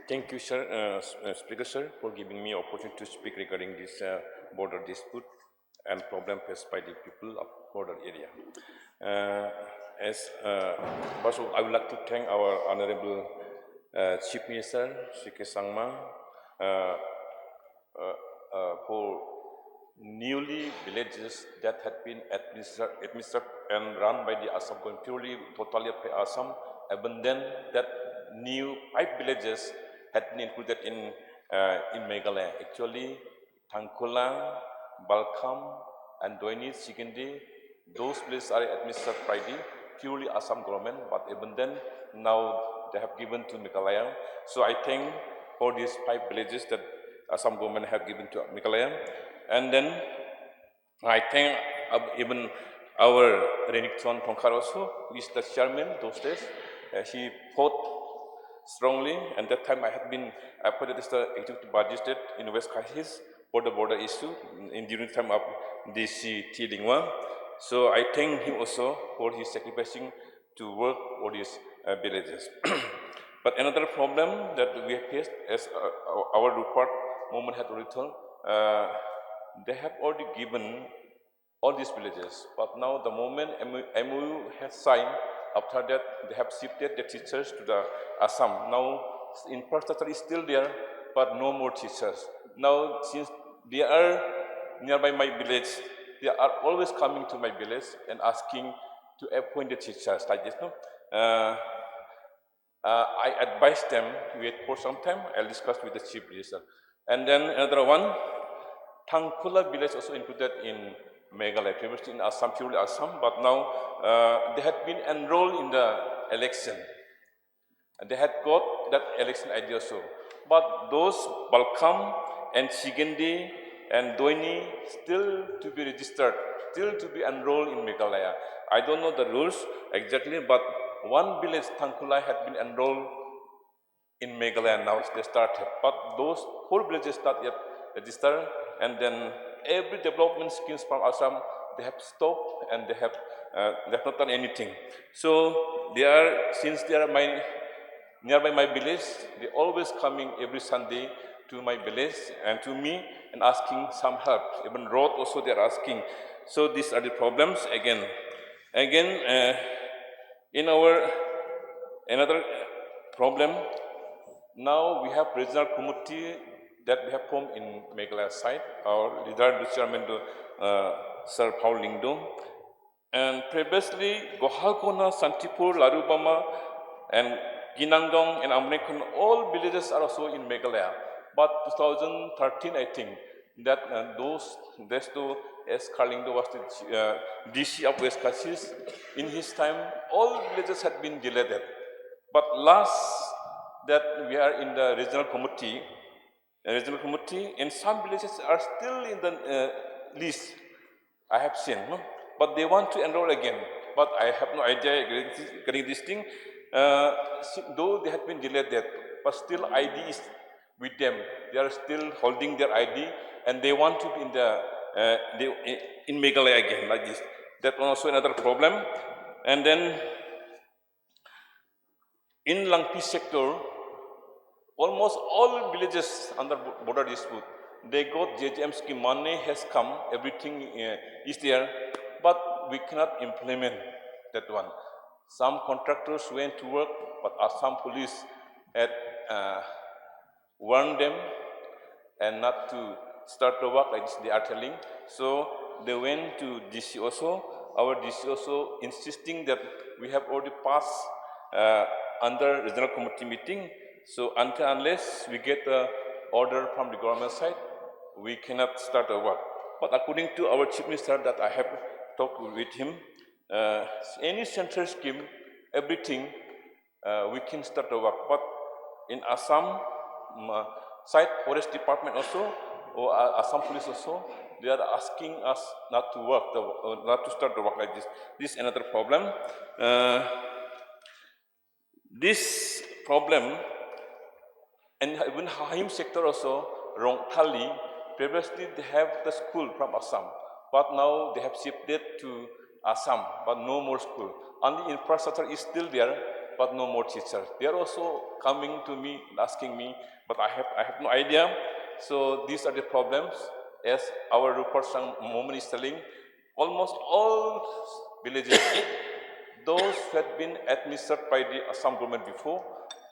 Thank you, sir, Speaker sir, for giving me opportunity to speak regarding this border dispute and problem faced by the people of border area. First of all, I would like to thank our Honorable Chief Minister, Sri Sangma, for newly villages that had been administered and run by the Assam government, purely, totally by Assam, abandoned that new 5 villages had been included in Meghalaya. Actually, Tangkulang, Balkham, and Doini, Sikindi, those places are administered by the purely Assam government, but abandoned. Now they have given to Meghalaya. So I thank for these 5 villages that Assam government have given to Meghalaya. And then I thank even our Remington also, who is the chairman those days. He fought strongly, and that time I had been appointed as the executive magistrate in West Kashis for the border issue during the time of DC Lingwa. So I thank him also for his sacrificing to work for these villages. But another problem that we have faced, as our report Momin had already told, they have already given all these villages, but now the moment MOU has signed, after that they have shifted the teachers to the Assam. Now infrastructure is still there, but no more teachers. Now since they are nearby my village, they are always coming to my village and asking to appoint the teachers like this. No? I advise them, wait for some time, I'll discuss with the chief minister. And then another one, Tangkula village also included in Meghalaya, previously in Assam, purely Assam, but now they had been enrolled in the election. And they had got that election ID also. But those Balkham and Sigindi and Doini still to be registered, still to be enrolled in Meghalaya. I don't know the rules exactly, but one village, Tangkula, had been enrolled in Meghalaya now, they started. But those 4 villages not yet registered, and then every development schemes from Assam, they have stopped and they have not done anything. So they are, since they are nearby my village, they always coming every Sunday to my village and to me and asking some help. Even road also they are asking. So these are the problems again. In our another problem, now we have regional committee that we have formed in Meghalaya side. Our leader, the chairman, Sir Paul Lingdo. And previously, Gohalkona, Santipur, Larubama, and Ginangdong and Amrekon, all villages are also in Meghalaya. But 2013, I think, that those two, as Karlingdo was the DC of West Kashis, in his time, all villages had been deleted. But last that we are in the regional committee, and some villages are still in the list, I have seen, no? But they want to enroll again. But I have no idea getting this thing. Though they have been deleted, but still ID is with them. They are still holding their ID, and they want to be in Meghalaya again, like this. That was also another problem. And then in Langpi sector, almost all villages under border dispute, they got JJM scheme, money has come, everything is there, but we cannot implement that one. Some contractors went to work, but Assam police had warned them and not to start the work like this, they are telling. So they went to DC also. Our DC also insisting that we have already passed under regional committee meeting. So unless we get the order from the government side, we cannot start the work. But according to our chief minister that I have talked with him, any central scheme, everything, we can start the work. But in Assam side, forest department also, or Assam police also, they are asking us not to work, not to start the work like this. This is another problem. This problem, and even Hahim sector also, Rongthali, previously they have the school from Assam, but now they have shifted to Assam, but no more school. Only infrastructure is still there, but no more teachers. They are also coming to me, asking me, but I have no idea. So these are the problems. As our report Momin is telling, almost all villages, those who had been administered by the Assam government before,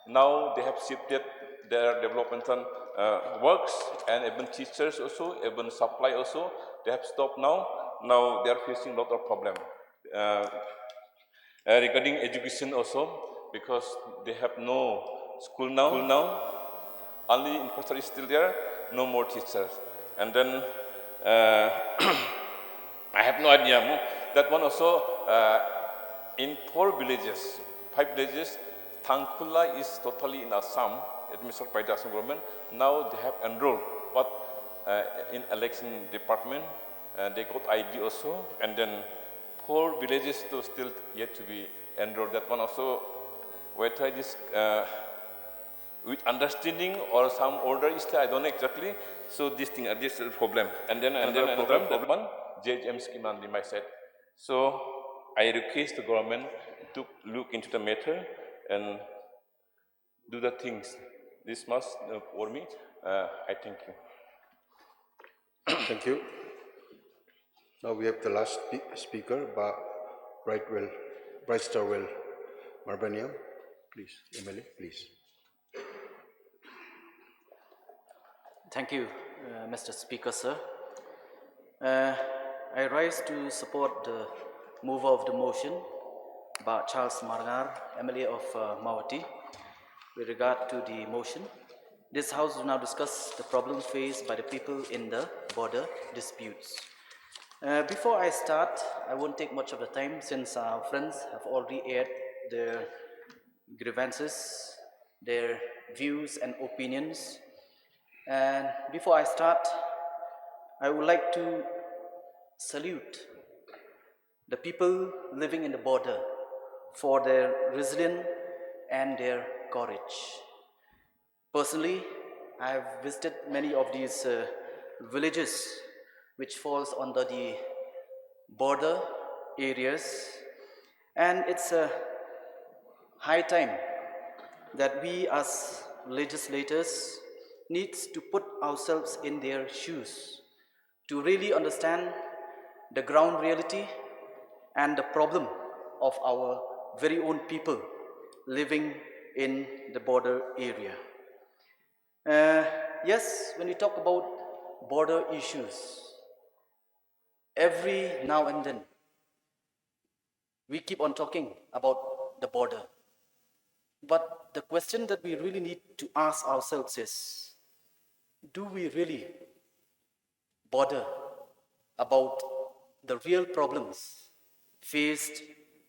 now they have shifted their developmental works, and even teachers also, even supply also, they have stopped now. Now they are facing a lot of problem. Regarding education also, because they have no school now, only infrastructure is still there, no more teachers. And then I have no idea. That one also, in 5 villages, Thangkula is totally in Assam, administered by the Assam government. Now they have enrolled, but in election department, they got ID also, and then 4 villages still yet to be enrolled. That one also, whether this with understanding or some order is there, I don't know exactly. So this is the problem. And then another problem, that one, JHM scheme on my side. So I request the government to look into the matter and do the things. This must for me. I thank you. Thank you. Now we have the last speaker, Bright Starwell Marbaniang. Please, MLA, please. Thank you, Mr. Speaker, sir. I rise to support the mover of the motion, Charles Margar, MLA of Mawati, with regard to the motion. This House will now discuss the problems faced by the people in the border disputes. Before I start, I won't take much of the time since our friends have already aired their grievances, their views and opinions. And before I start, I would like to salute the people living in the border for their resilience and their courage. Personally, I have visited many of these villages which falls under the border areas, and it's a high time that we as legislators needs to put ourselves in their shoes to really understand the ground reality and the problem of our very own people living in the border area. Yes, when we talk about border issues, every now and then we keep on talking about the border. But the question that we really need to ask ourselves is, do we really bother about the real problems faced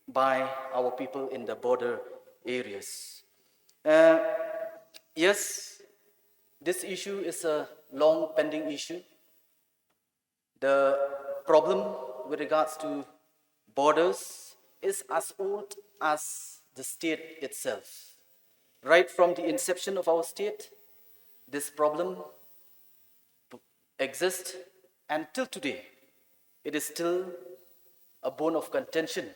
by our people in the border areas? Yes, this issue is a long pending issue. The problem with regards to borders is as old as the state itself. Right from the inception of our state, this problem exists, and till today, it is still a bone of contention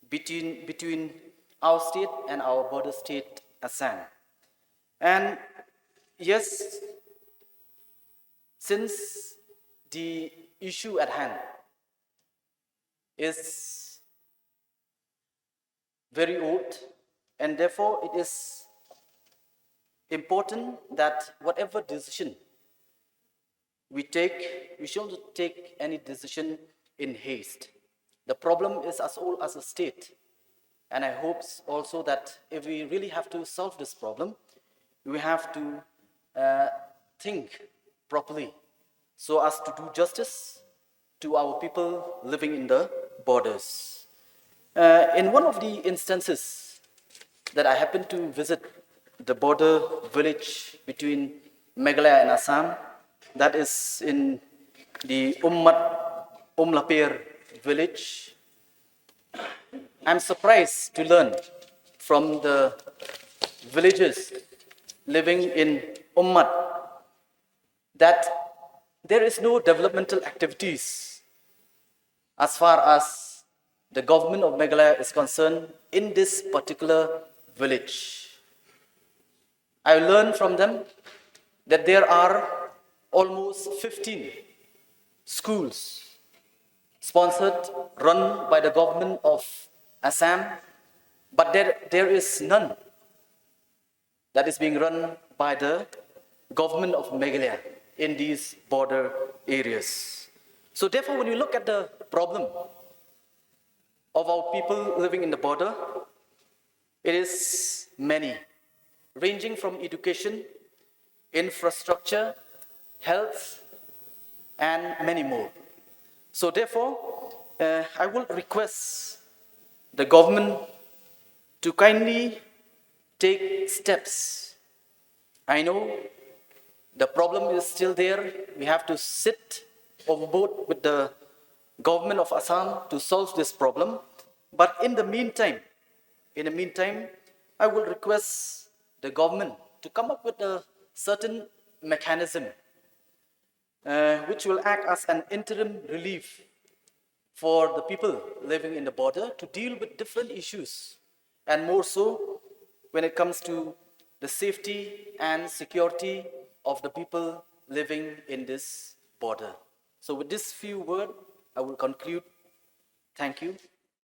between our state and our border state, Assam. And yes, since the issue at hand is very old, and therefore it is important that whatever decision we take, we shouldn't take any decision in haste. The problem is as old as a state, and I hope also that if we really have to solve this problem, we have to think properly so as to do justice to our people living in the borders. In one of the instances that I happened to visit the border village between Meghalaya and Assam, that is in the Umlapir village, I'm surprised to learn from the villagers living in Ummat that there is no developmental activities as far as the government of Meghalaya is concerned in this particular village. I learned from them that there are almost 15 schools sponsored, run by the government of Assam, but there is none that is being run by the government of Meghalaya in these border areas. So therefore, when you look at the problem of our people living in the border, it is many, ranging from education, infrastructure, health, and many more. So therefore, I will request the government to kindly take steps. I know the problem is still there. We have to sit overboard with the government of Assam to solve this problem. But in the meantime, I will request the government to come up with a certain mechanism which will act as an interim relief for the people living in the border to deal with different issues, and more so when it comes to the safety and security of the people living in this border. So with this few words, I will conclude. Thank you.